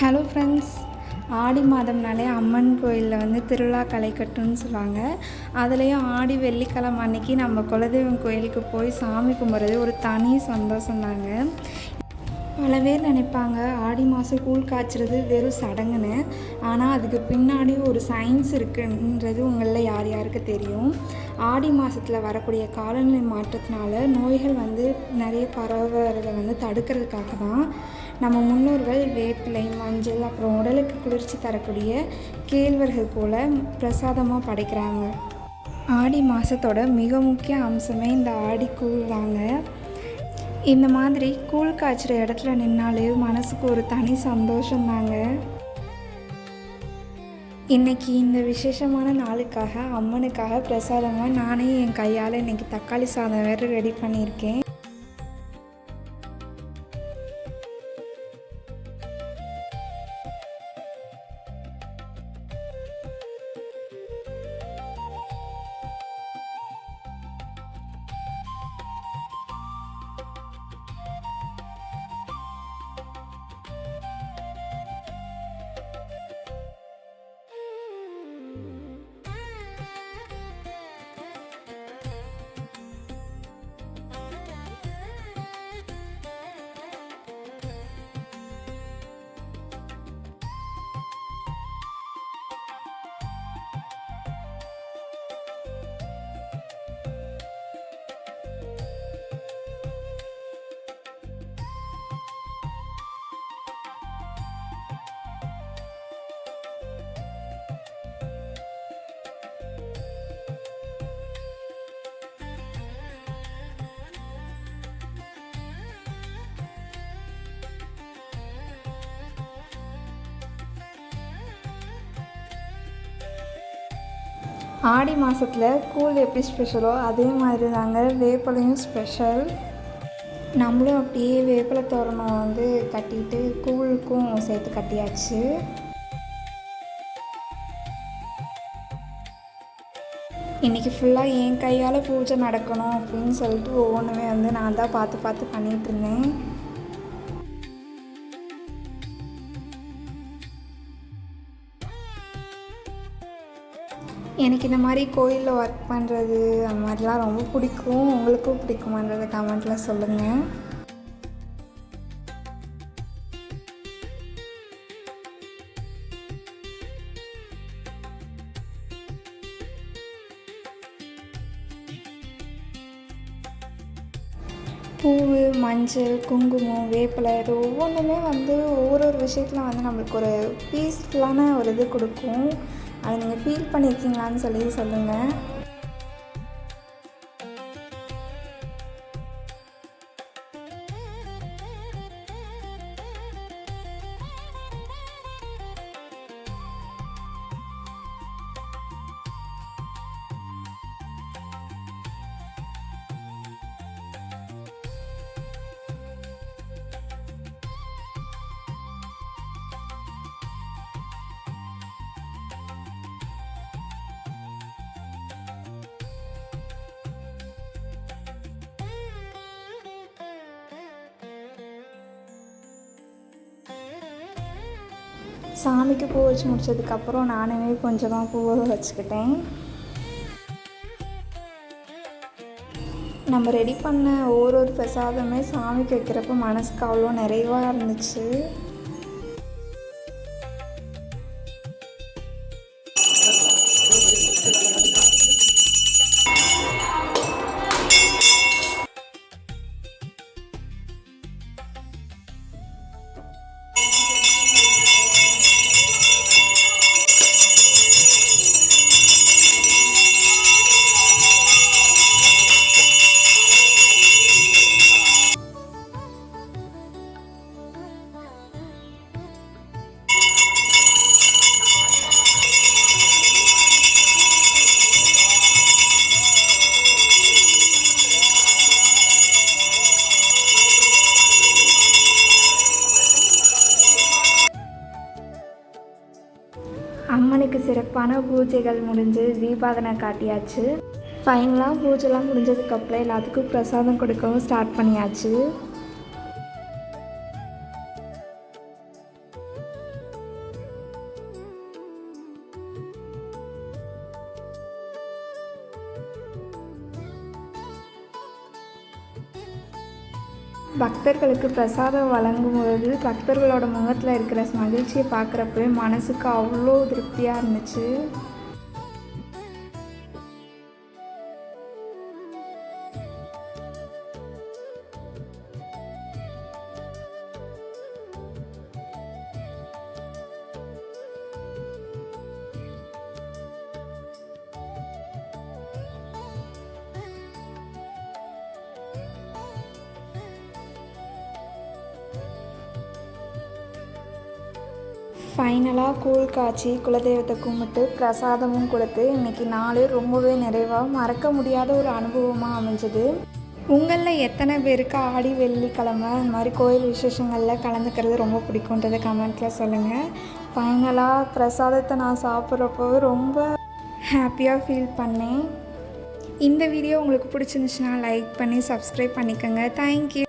Hello friends, ஆடி மாதம்னாலே அம்மன் கோயிலில் வந்து திருவிழா களை கட்டுன்னு சொல்லுவாங்க. அதுலேயும் ஆடி வெள்ளிக்கிழமை அன்னைக்கு நம்ம குலதெய்வம் கோயிலுக்கு போய் சாமி கும்பிட்றது ஒரு தனி சந்தோஷம் தாங்க. பல பேர் நினைப்பாங்க ஆடி மாதம் கூழ் காய்ச்சறது வெறும் சடங்குன்னு. ஆனால் அதுக்கு பின்னாடி ஒரு சயின்ஸ் இருக்குன்றது உங்களில் யார் யாருக்கு தெரியும்? ஆடி மாதத்தில் வரக்கூடிய காலநிலை மாற்றத்தினால நோய்கள் வந்து நிறைய பரவுறதை வந்து தடுக்கிறதுக்காக தான் நம்ம முன்னோர்கள் வேப்பிலை, மஞ்சள், அப்புறம் உடலுக்கு குளிர்ச்சி தரக்கூடிய கேழ்வரகு போல் பிரசாதமாக படைக்கிறாங்க. ஆடி மாதத்தோட மிக முக்கிய அம்சமே இந்த ஆடிக்கூழ் தாங்க. இந்த மாதிரி கூழ் காய்ச்சிற இடத்துல நின்னாலே மனசுக்கு ஒரு தனி சந்தோஷந்தாங்க. இன்றைக்கி இந்த விசேஷமான நாளுக்காக அம்மனுக்காக பிரசாதமாக நானே என் கையால் இன்றைக்கி தக்காளி சாதம் வேறு ரெடி பண்ணியிருக்கேன். ஆடி மாதத்தில் கூழ் எப்படி ஸ்பெஷலோ அதே மாதிரி தாங்க வேப்பிலையும் ஸ்பெஷல். நம்மளும் அப்படியே வேப்பிலை தோரணம் வந்து கட்டிட்டு கூழுக்கும் சேர்த்து கட்டியாச்சு. இன்றைக்கி ஃபுல்லாக என் கையால் பூஜை நடக்கணும் அப்படின்னு சொல்லிட்டு ஒவ்வொன்றுமே வந்து நான் தான் பார்த்து பார்த்து பண்ணிகிட்ருந்தேன். எனக்கு இந்த மாதிரி கோயிலில் ஒர்க் பண்ணுறது அந்த மாதிரிலாம் ரொம்ப பிடிக்கும். உங்களுக்கும் பிடிக்குமான்றதை கமெண்ட்டில் சொல்லுங்கள். பூ, மஞ்சள், குங்குமம், வேப்பிலை இது ஒவ்வொன்றுமே வந்து ஒவ்வொரு விஷயத்தில் வந்து நம்மளுக்கு ஒரு பீஸ்ஃபுல்லான ஒரு இது கொடுக்கும். அதை நீங்கள் ஃபீல் பண்ணியிருக்கீங்களான்னு சொல்லி சொல்லுங்கள். சாமிக்கு பூ வச்சு முடிச்சதுக்கப்புறம் நானுமே கொஞ்சமாக பூவை வச்சுக்கிட்டேன். நம்ம ரெடி பண்ண ஒரு பிரசாதமே சாமிக்கு வைக்கிறப்ப மனசுக்கு அவ்வளோ நிறைவாக இருந்துச்சு. அம்மனுக்கு சிறப்பான பூஜைகள் முடிஞ்சு தீபாராதனை காட்டியாச்சு. ஃபைனலாக பூஜைலாம் முடிஞ்சதுக்கப்புறம் எல்லாத்துக்கும் பிரசாதம் கொடுக்கவும் ஸ்டார்ட் பண்ணியாச்சு. பக்தர்களுக்கு பிரசாதம் வழங்கும்போது பக்தர்களோட முகத்தில் இருக்கிற மகிழ்ச்சியை பார்க்குறப்பவே மனசுக்கு அவ்வளோ திருப்தியாக இருந்துச்சு. ஃபைனலாக கூழ் காய்ச்சி குலதெய்வத்தை கும்பிட்டு பிரசாதமும் கொடுத்து இன்றைக்கி நாளே ரொம்பவே நிறைவாக மறக்க முடியாத ஒரு அனுபவமாக அமைஞ்சது. உங்களில் எத்தனை பேருக்கு ஆடி வெள்ளிக்கிழமை இந்த மாதிரி கோயில் விசேஷங்களில் கலந்துக்கிறது ரொம்ப பிடிக்குன்றதை கமெண்ட்டில் சொல்லுங்கள். ஃபைனலாக பிரசாதத்தை நான் சாப்பிட்றப்போ ரொம்ப ஹாப்பியாக ஃபீல் பண்ணேன். இந்த வீடியோ உங்களுக்கு பிடிச்சிருந்துச்சுன்னா லைக் பண்ணி சப்ஸ்கிரைப் பண்ணிக்கோங்க. தேங்க்யூ.